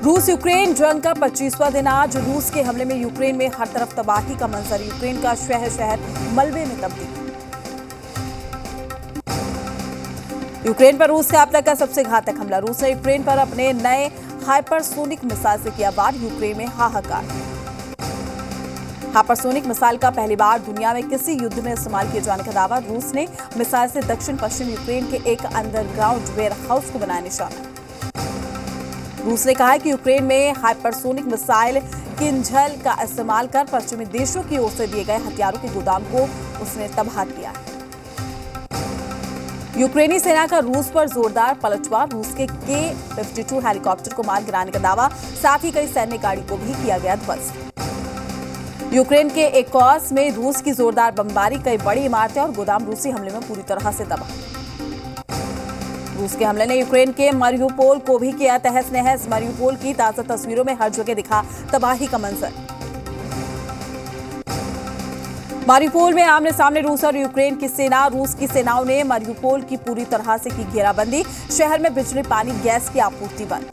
रूस यूक्रेन जंग का 25वां दिन आज। रूस के हमले में यूक्रेन में हर तरफ तबाही का मंजर। यूक्रेन का शहर शहर मलबे में तब्दील। यूक्रेन पर रूस का अब तक का सबसे घातक हमला। रूस ने यूक्रेन पर अपने नए हाइपरसोनिक मिसाइल से किया वार। यूक्रेन में हाहाकार। हाइपरसोनिक मिसाइल का पहली बार दुनिया में किसी युद्ध में इस्तेमाल किए जाने का दावा। रूस ने मिसाइल से दक्षिण पश्चिम यूक्रेन के एक अंडरग्राउंड वेयर हाउस को बनाया निशाना। रूस ने कहा है कि यूक्रेन में हाइपरसोनिक मिसाइल किंझल का इस्तेमाल कर पश्चिमी देशों की ओर से दिए गए हथियारों के गोदाम को उसने तबाह किया है। यूक्रेनी सेना का रूस पर जोरदार पलटवार। रूस के K-52 हेलीकॉप्टर को मार गिराने का दावा। साथ ही कई सैन्य गाड़ी को भी किया गया ध्वस्त। यूक्रेन के एकॉस में रूस की जोरदार बमबारी। कई बड़ी इमारतें और गोदाम रूसी हमले में पूरी तरह से तबाह। रूस के हमले ने यूक्रेन के मारियुपोल को भी किया तहस नहस। मारियुपोल की ताजा तस्वीरों में हर जगह दिखा तबाही का मंजर। मारियुपोल में आमने सामने रूस और यूक्रेन की सेना। रूस की सेनाओं ने मारियुपोल की पूरी तरह से की घेराबंदी। शहर में बिजली, पानी, गैस की आपूर्ति बंद।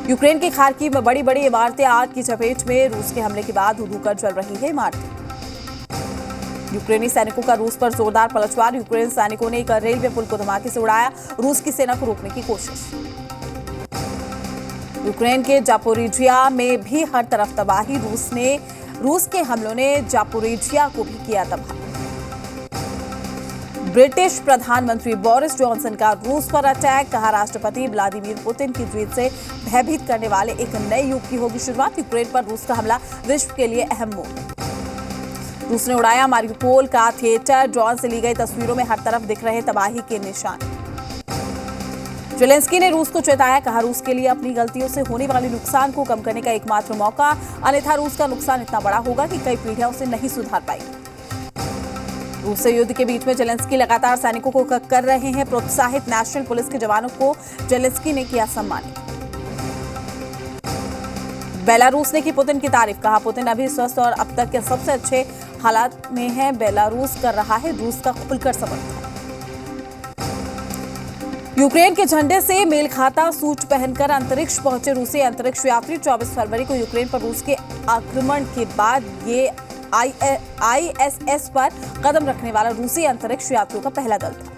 यूक्रेन के खार्किव में बड़ी बड़ी इमारतें आग की चपेट में। रूस के हमले के बाद धुधुकर जल रही है इमारतें। यूक्रेनी सैनिकों का रूस पर जोरदार पलटवार। यूक्रेन सैनिकों ने एक रेलवे पुल को धमाके से उड़ाया। रूस की सेना को रोकने की कोशिश। यूक्रेन के जापोरिजिया में भी हर तरफ तबाही। रूस के हमलों ने जापोरिजिया को भी किया तबाह। ब्रिटिश प्रधानमंत्री बोरिस जॉनसन का रूस पर अटैक। कहा राष्ट्रपति व्लादिमीर पुतिन की जीत से भयभीत करने वाले एक नए युग की होगी शुरुआत। यूक्रेन पर रूस का हमला विश्व के लिए अहम मोड़। रूस ने उड़ाया मारियुपोल का थिएटर। ड्रोन से ली गई तस्वीरों में हर तरफ दिख रहे तबाही के निशान। जेलेंस्की ने रूस को चेताया। कहा रूस के लिए अपनी गलतियों से होने वाले नुकसान को कम करने का एकमात्र मौका, अन्यथा रूस का नुकसान इतना बड़ा होगा कि कई पीढ़ियां उसे नहीं सुधार पाएंगी। रूस से युद्ध के बीच में जेलेंस्की लगातार सैनिकों को कर रहे हैं प्रोत्साहित। नेशनल पुलिस के जवानों को जेलेंस्की ने किया सम्मानित। बेलारूस ने की पुतिन की तारीफ। कहा पुतिन अभी स्वस्थ और अब तक के सबसे अच्छे हालात में है। बेलारूस कर रहा है रूस का खुलकर समर्थन। यूक्रेन के झंडे से मेल खाता सूट पहनकर अंतरिक्ष पहुंचे रूसी अंतरिक्ष यात्री। 24 फरवरी को यूक्रेन पर रूस के आक्रमण के बाद ये ISS पर कदम रखने वाला रूसी अंतरिक्ष यात्रियों का पहला दल था।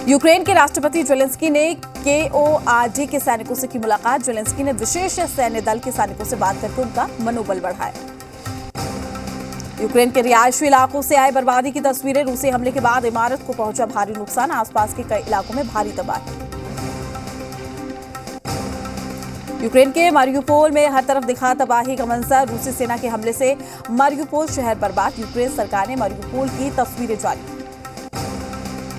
यूक्रेन के राष्ट्रपति जेलेंस्की ने KORD के सैनिकों से की मुलाकात। जेलेंस्की ने विशेष सैन्य दल के सैनिकों से बात करके उनका मनोबल बढ़ाया। यूक्रेन के रिहायशी इलाकों से आए बर्बादी की तस्वीरें। रूसी हमले के बाद इमारत को पहुंचा भारी नुकसान। आसपास के कई इलाकों में भारी तबाही। यूक्रेन के मारियुपोल में हर तरफ दिखा तबाही का मंजर। रूसी सेना के हमले से मारियुपोल शहर बर्बाद। यूक्रेन सरकार ने मारियुपोल की तस्वीरें जारी की।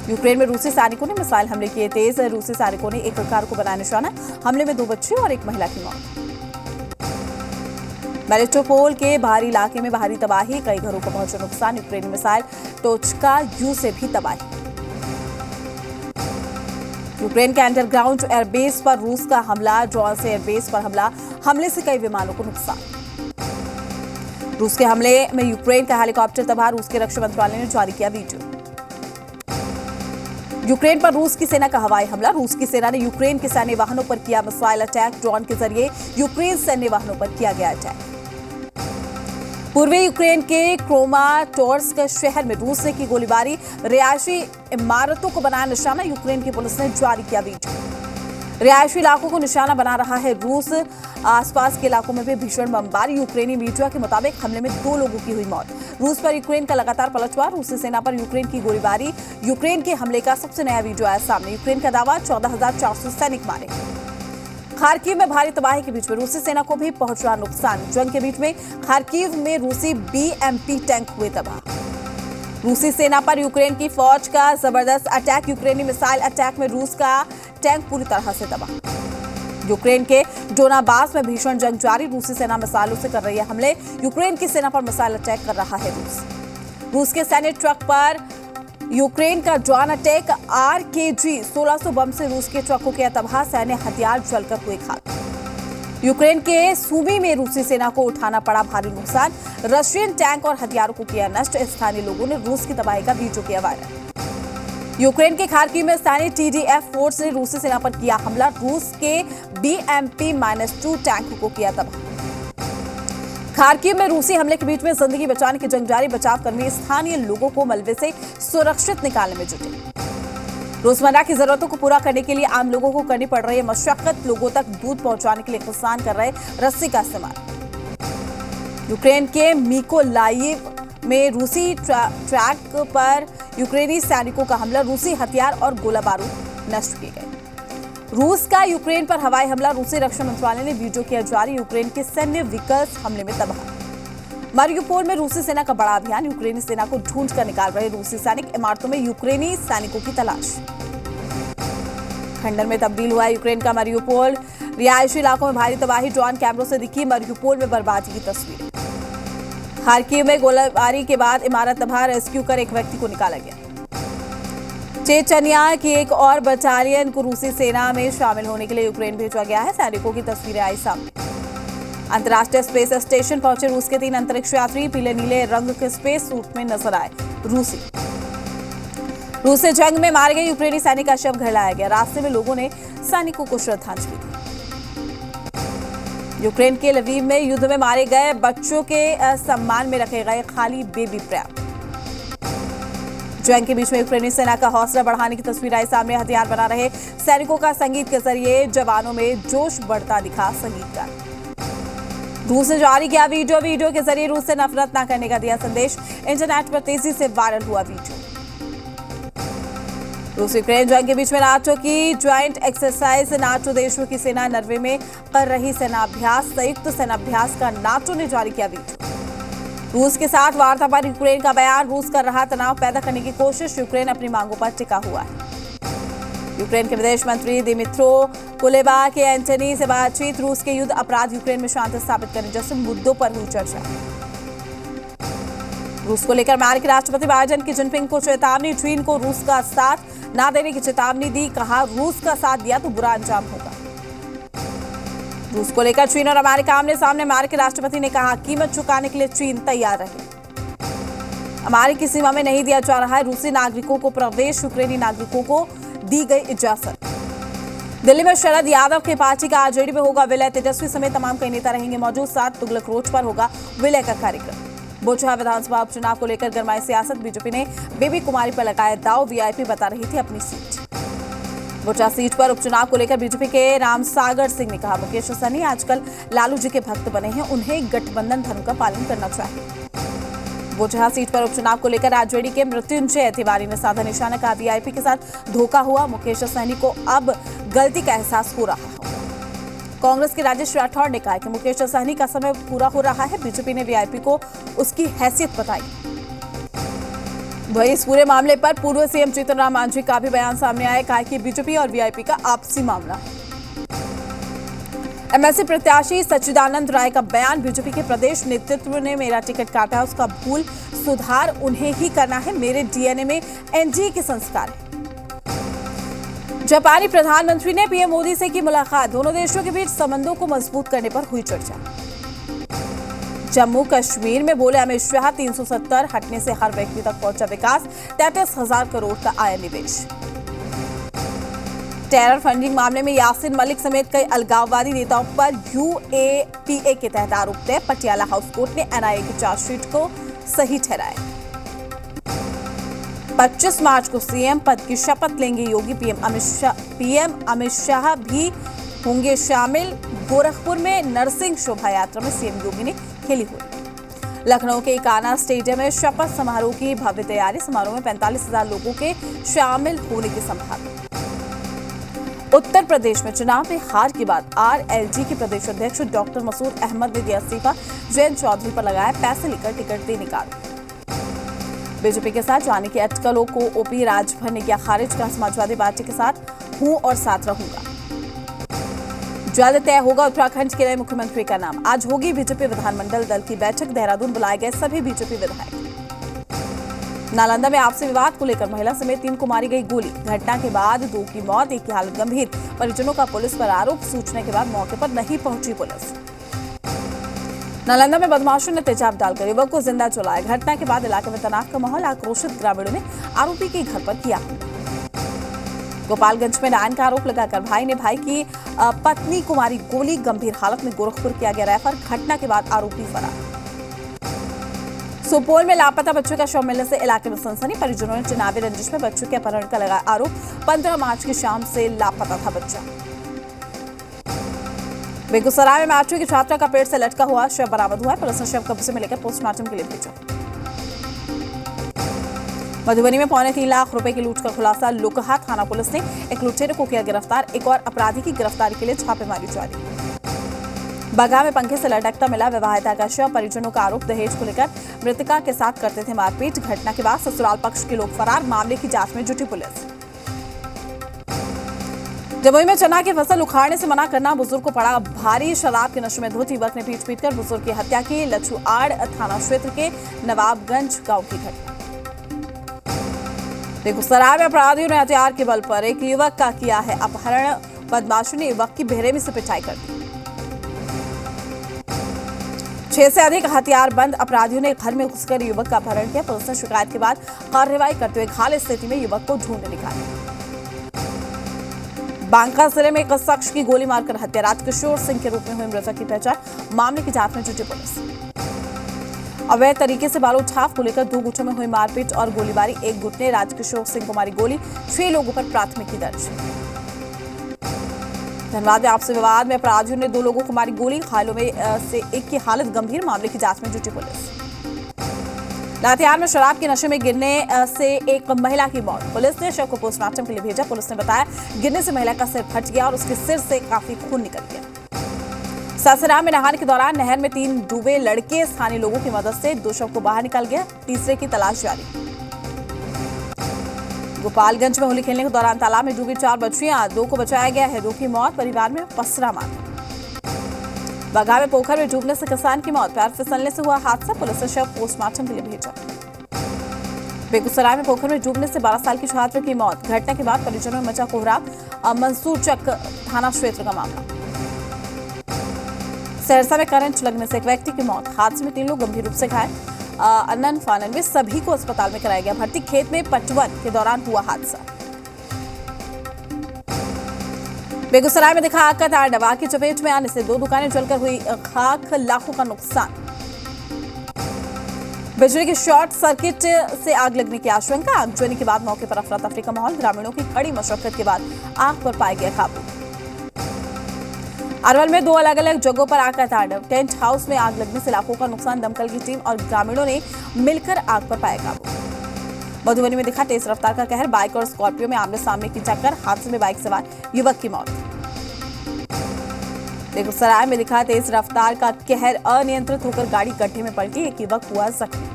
यूक्रेन में रूसी सैनिकों ने मिसाइल हमले किए तेज। रूसी सैनिकों ने एक कार को बनाया निशाना। हमले में 2 बच्चे और एक महिला की मौत। मेलिटोपोल के बाहरी इलाके में भारी तबाही। कई घरों को पहुंचा नुकसान। यूक्रेनी मिसाइल टोचका यू से भी तबाही। यूक्रेन के अंडरग्राउंड एयरबेस पर रूस का हमला। ड्रोन से एयरबेस पर हमला। हमले से कई विमानों को नुकसान। रूस के हमले में यूक्रेन का हेलीकॉप्टर तबाह। रूस के रक्षा मंत्रालय ने जारी किया वीडियो। यूक्रेन पर रूस की सेना का हवाई हमला। रूस की सेना ने यूक्रेन के सैन्य वाहनों पर किया मिसाइल अटैक। ड्रोन के जरिए यूक्रेन सैन्य वाहनों पर किया गया अटैक। पूर्वी यूक्रेन के क्रोमाटोर्स्क शहर में रूस ने की गोलीबारी। रिहायशी इमारतों को बनाया निशाना। यूक्रेन की पुलिस ने जारी किया वीडियो। रिहायशी इलाकों को निशाना बना रहा है रूस। आसपास के इलाकों में भी भीषण बमबारी। यूक्रेनी मीडिया के मुताबिक हमले में 2 लोगों की हुई मौत। रूस पर यूक्रेन का लगातार पलटवार। रूसी सेना पर यूक्रेन की गोलीबारी। यूक्रेन के हमले का सबसे नया वीडियो आया सामने। यूक्रेन का दावा 14,400 सैनिक मारे। खार्किव में भारी तबाही के बीच में रूसी सेना को भी पहुंचा नुकसान। जंग के बीच में खार्किव में रूसी BMP टैंक हुए तबाह। रूसी सेना पर यूक्रेन की फौज का जबरदस्त अटैक। यूक्रेनी मिसाइल अटैक में रूस का टैंक पूरी तरह से तबाह। यूक्रेन के डोनाबास में भीषण जंग जारी। रूसी सेना मिसाइलों से कर रही है हमले। यूक्रेन की सेना पर मिसाइल अटैक कर रहा है रूस के सैन्य ट्रक पर यूक्रेन का ड्रोन अटैक। RKG 1600 बम से रूस के ट्रक को किया तबाह। सैन्य हथियार जलकर हुए खाक। यूक्रेन के सूमी में रूसी सेना को उठाना पड़ा भारी नुकसान। रशियन टैंक और हथियारों को किया नष्ट। स्थानीय लोगों ने रूस की तबाही का वीडियो किया वायरल। यूक्रेन के खार्किव में स्थानीय TDF फोर्स ने रूसी सेना पर किया हमला। रूस के BMP-2 टैंक को किया तबाह। खार्किव में रूसी हमले के बीच में जिंदगी बचाने की जंग जारी। बचाव कर्मी स्थानीय लोगों को मलबे से सुरक्षित निकालने में जुटे। रोजमर्रा की जरूरतों को पूरा करने के लिए आम लोगों को करनी पड़ रही है मशक्कत। लोगों तक दूध पहुंचाने के लिए किसान कर रहे रस्सी का इस्तेमाल। यूक्रेन के मिकोलाइव में रूसी ट्रैक पर यूक्रेनी सैनिकों का हमला। रूसी हथियार और गोला बारूद नष्ट किए गए। रूस का यूक्रेन पर हवाई हमला। रूसी रक्षा मंत्रालय ने वीडियो किया जारी। यूक्रेन के सैन्य व्हीकल्स हमले में तबाह। मारियुपोल में रूसी सेना का बड़ा अभियान। यूक्रेनी सेना को ढूंढ कर निकाल रहे रूसी सैनिक। इमारतों में यूक्रेनी सैनिकों की तलाश। खंडर में तब्दील हुआ यूक्रेन का मारियुपोल। रिहायशी इलाकों में भारी तबाही। ड्रोन कैमरों से दिखी मारियुपोल में बर्बादी की तस्वीरें। खार्किव में गोलाबारी के बाद इमारत तबाह। रेस्क्यू कर एक व्यक्ति को निकाला गया। चेचनिया की एक और बटालियन को रूसी सेना में शामिल होने के लिए यूक्रेन भेजा गया है। सैनिकों की तस्वीरें आई सामने। अंतर्राष्ट्रीय स्पेस स्टेशन पहुंचे रूस के 3 अंतरिक्ष यात्री। पीले नीले रंग के स्पेस सूट में नजर आए रूसी। रूस से जंग में मारे गए यूक्रेनी सैनिक का शव घर लाया गया। रास्ते में लोगों ने सैनिकों को श्रद्धांजलि दी। यूक्रेन के लवीव में युद्ध में मारे गए बच्चों के सम्मान में रखे गए खाली बेबी प्रैप। जंग के बीच में यूक्रेनी सेना का हौसला बढ़ाने की तस्वीर आई सामने। हथियार बना रहे सैनिकों का संगीत के जरिए जवानों में जोश बढ़ता दिखा संगीतकार। रूस ने जारी किया वीडियो के जरिए रूस से नफरत न करने का दिया संदेश। इंटरनेट पर तेजी से वायरल हुआ वीडियो। रूस यूक्रेन जंग के बीच में नाटो की ज्वाइंट एक्सरसाइज। नाटो देशों की सेना नॉर्वे में कर रही सेनाभ्यास। संयुक्त सेनाभ्यास का नाटो ने जारी किया वीडियो। रूस के साथ वार्ता पर यूक्रेन का बयान। रूस कर रहा तनाव पैदा करने की कोशिश। यूक्रेन अपनी मांगों पर टिका हुआ है। यूक्रेन के विदेश मंत्री दिमित्रो कुलेबा के एंटनी से बातचीत। रूस के युद्ध अपराध यूक्रेन में शांति स्थापित करने जैसे मुद्दों पर हुई चर्चा। रूस को लेकर अमेरिकी राष्ट्रपति बाइडेन की जिनपिंग को चेतावनी। चीन को रूस का साथ न देने की चेतावनी दी। कहा रूस का साथ दिया तो बुरा अंजाम होगा। रूस को लेकर चीन और अमेरिका आमने सामने। अमेरिकी राष्ट्रपति ने कहा कीमत चुकाने के लिए चीन तैयार रहे। अमेरिकी सीमा में नहीं दिया जा रहा है रूसी नागरिकों को प्रवेश। यूक्रेनी नागरिकों को दी गई इजाजत। दिल्ली में शरद यादव की पार्टी का आरजेडी में होगा विलय। तेजस्वी समेत तमाम कई नेता रहेंगे मौजूद। 7 तुगलक रोड पर होगा विलय का कार्यक्रम। बोचहा विधानसभा उपचुनाव को लेकर गरमाई सियासत। बीजेपी ने बेबी कुमारी पर लगाया दाव। वीआईपी बता रही थी अपनी सीट। बोचहा सीट पर उपचुनाव को लेकर बीजेपी के रामसागर सिंह ने कहा मुकेश सहनी आजकल लालू जी के भक्त बने हैं। उन्हें गठबंधन धर्म का पालन करना चाहिए। बोचहा सीट पर उपचुनाव को लेकर आरजेडी के मृत्युंजय तिवारी ने साधा निशाना। कहा वीआईपी के साथ धोखा हुआ। मुकेश सहनी को अब गलती का एहसास हो रहा है। कांग्रेस के राजेश राठौड़ ने कहा कि मुकेश सहनी का समय पूरा हो रहा है। बीजेपी ने वीआईपी को उसकी हैसियत बताई। वहीं इस पूरे मामले पर पूर्व सीएम जीतन राम मांझी का भी बयान सामने आया। कहा कि बीजेपी और वीआईपी का आपसी मामला है। एमएलसी प्रत्याशी सच्चिदानंद राय का बयान। बीजेपी के प्रदेश नेतृत्व ने मेरा टिकट काटा। उसका भूल सुधार उन्हें ही करना है। मेरे डीएनए में एनडीए के संस्कार है। जापानी प्रधानमंत्री ने पीएम मोदी से की मुलाकात। दोनों देशों के बीच संबंधों को मजबूत करने पर हुई चर्चा। जम्मू कश्मीर में बोले अमित शाह 370 हटने से हर व्यक्ति तक पहुंचा विकास। 33,000 करोड़ का आया निवेश। टेरर फंडिंग मामले में यासीन मलिक समेत कई अलगाववादी नेताओं पर यूएपीए के तहत आरोप तय। पटियाला हाउस कोर्ट ने एनआईए की चार्जशीट को सही ठहराया। 25 मार्च को सीएम पद की शपथ लेंगे योगी। पीएम अमित शाह भी होंगे शामिल। गोरखपुर में नरसिंह शोभा यात्रा में सीएम योगी ने खेली होली। लखनऊ के इकाना स्टेडियम में शपथ समारोह की भव्य तैयारी। समारोह में 45,000 लोगों के शामिल होने की संभावना। उत्तर प्रदेश में चुनाव में हार के बाद आरएलडी के प्रदेश अध्यक्ष डॉक्टर मसूद अहमद ने दिया इस्तीफा। जयंत चौधरी पर लगाया पैसे लेकर टिकट देने का आरोप। बीजेपी के साथ जाने की अटकलों को ओपी राजभर ने किया खारिज। का समाजवादी पार्टी के साथ हूं और साथ रहूंगा। जल्द तय होगा उत्तराखंड के नए मुख्यमंत्री का नाम। आज होगी बीजेपी विधानमंडल दल की बैठक। देहरादून बुलाए गए सभी बीजेपी विधायक। नालंदा में आपसी विवाद को लेकर महिला समेत 3 को मारी गई गोली। घटना के बाद 2 की मौत, 1 की हालत गंभीर। परिजनों का पुलिस पर आरोप। सूचना के बाद मौके पर नहीं पहुंची पुलिस। नालंदा में बदमाशों ने तेजाब डालकर युवक को जिंदा जलाया। घटना के बाद इलाके में तनाव का माहौल। आक्रोशित ग्रामीणों ने आरोपी के घर पर किया हमला। गोपालगंज में डायन का आरोप लगाकर भाई ने भाई की पत्नी को मारी गोली, गंभीर हालत में गोरखपुर किया गया रेफर। घटना के बाद आरोपी फरार। सुपौल में लापता बच्चों का शव मिलने से इलाके में सनसनी। परिजनों ने चुनावी रंजिश में बच्चों के अपहरण का लगाया आरोप। 15 मार्च की शाम से लापता था बच्चा। बेगूसराय में मैट्रिक की छात्रा का पेट से लटका हुआ शव बरामद हुआ है। पुलिस ने शव कब्जे में लेकर पोस्टमार्टम के लिए भेजा। मधुबनी में 3.25 लाख रुपए की लूट का खुलासा। लोकहा थाना पुलिस ने एक लुटेरे को किया गिरफ्तार। एक और अपराधी की गिरफ्तारी के लिए छापेमारी जारी। बगा में पंखे से लटकता मिला विवाहिता का शव। परिजनों का आरोप दहेज को लेकर मृतका के साथ करते थे मारपीट। घटना के बाद ससुराल पक्ष के लोग फरार। मामले की जांच में जुटी पुलिस। जमुई में चना की फसल उखाड़ने से मना करना बुजुर्ग को पड़ा भारी। शराब के नशे में धुत युवक ने पीट कर बुजुर्ग की हत्या की। लछुआड़ थाना क्षेत्र के नवाबगंज गांव की घटना। बेगूसराय में अपराधियों ने हथियार के बल पर एक युवक का किया है अपहरण। बदमाशों ने युवक की बेरहमी से पिटाई कर दी। 6 से अधिक हथियार बंद अपराधियों ने घर में घुसकर युवक का अपहरण किया। पुलिस ने शिकायत के बाद कार्रवाई करते हुए घायल स्थिति में युवक को ढूंढ निकाला। बांका जिले में एक शख्स की गोली मारकर हत्या। राजकिशोर सिंह के रूप में हुई मृतक की पहचान। मामले की जांच में जुटी पुलिस। अवैध तरीके से बालू छाप को लेकर 2 गुटों में हुई मारपीट और गोलीबारी। एक गुट ने राजकिशोर सिंह को मारी गोली। 6 लोगों पर प्राथमिकी दर्ज। धनबाद में आपसी विवाद में अपराधियों ने 2 लोगों को मारी गोली। घायलों में से एक की हालत गंभीर। मामले की जांच में जुटी पुलिस। लातेहार में शराब के नशे में गिरने से एक महिला की मौत। पुलिस ने शव को पोस्टमार्टम के लिए भेजा। पुलिस ने बताया गिरने से महिला का सिर फट गया और उसके सिर से काफी खून निकल गया। सासाराम में नहाने के दौरान नहर में 3 डूबे लड़के। स्थानीय लोगों की मदद से 2 शव को बाहर निकाल गया। तीसरे की तलाश जारी। गोपालगंज में होली खेलने के दौरान तालाब में डूबी 4 बच्चियां। 2 को बचाया गया है। 2 की मौत। परिवार में पसरा मार। बगा में पोखर में डूबने से किसान की मौत। पैर फिसलने से हुआ हादसा। पुलिस ने शव पोस्टमार्टम के लिए भेजा। बेगूसराय में पोखर में डूबने से 12 साल की छात्र की मौत। घटना के बाद परिजनों में मचा कोहराम। मंसूरचक थाना क्षेत्र का मामला। सहरसा में करंट लगने से एक व्यक्ति की मौत। हादसे में 3 लोग गंभीर रूप से घायल। अनन फानन में सभी को अस्पताल में कराया गया भर्ती। खेत में पटवन के दौरान हुआ हादसा। बेगूसराय में दिखा आग का तांडव। आग की चपेट में आने से 2 दुकानें जलकर हुई खाक। लाखों का नुकसान। बिजली की शॉर्ट सर्किट से आग लगने की आशंका। आगजनी के बाद मौके पर अफरा तफरी का माहौल। ग्रामीणों की कड़ी मशक्कत के बाद आग पर पाया गया काबू। अरवल में 2 अलग अलग जगहों पर आग का तांडव। टेंट हाउस में आग लगने से लाखों का नुकसान। दमकल की टीम और ग्रामीणों ने मिलकर आग पर पाया काबू। मधुबनी में दिखा तेज रफ्तार का कहर। बाइक और स्कॉर्पियो में आमने सामने की टक्कर। हादसे में बाइक सवार युवक की मौत। बेगूसराय में दिखा तेज रफ्तार का कहर। अनियंत्रित होकर गाड़ी गड्ढे में पलटी। एक युवक हुआ जख्मी।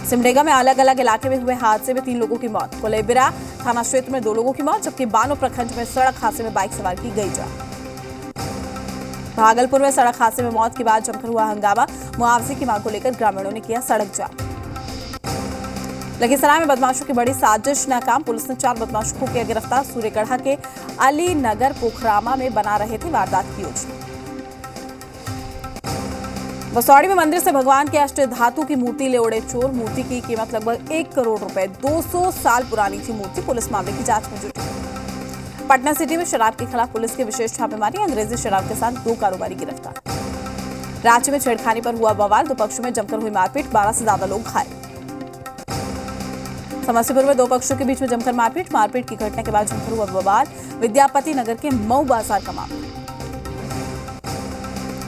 सिमडेगा में अलग अलग इलाके में हुए हादसे में 3 लोगों की मौत। कोलेबिरा थाना क्षेत्र में 2 लोगों की मौत, जबकि बानो प्रखंड में सड़क हादसे में बाइक सवार की गई जान। भागलपुर में सड़क हादसे में मौत के बाद जमकर हुआ हंगामा। मुआवजे की मांग को लेकर ग्रामीणों ने किया सड़क जाम। लखीसराय में बदमाशों की बड़ी साजिश नाकाम। पुलिस ने 4 बदमाशों को किया गिरफ्तार। सूर्यगढ़ा के अली नगर पोखरामा में बना रहे थे वारदात की योजना। बसौड़ी में मंदिर से भगवान के अष्ट धातु की मूर्ति ले उड़े चोर। मूर्ति की कीमत लगभग 1 करोड़ रुपए। 200 साल पुरानी थी मूर्ति। पुलिस मामले की जांच में जुटी। पटना सिटी में शराब के खिलाफ पुलिस की विशेष छापेमारी। अंग्रेजी शराब के साथ 2 कारोबारी गिरफ्तार। राज्य में छेड़खानी पर हुआ बवाल। 2 पक्षों में जमकर हुई मारपीट। 12 से ज्यादा लोग घायल। समस्तीपुर में 2 पक्षों के बीच में जमकर मारपीट। मारपीट की घटना के बाद जमकर हुआ बवाल। विद्यापति नगर के मऊ बाजार का मामला।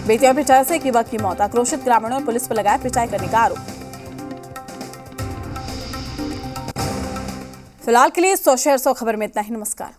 बेटियों की पिटाई से एक युवक की मौत। आक्रोशित ग्रामीणों ने पुलिस पर लगाया पिटाई करने का आरोप। फिलहाल के लिए 100 शहर 100 खबर में इतना ही। नमस्कार।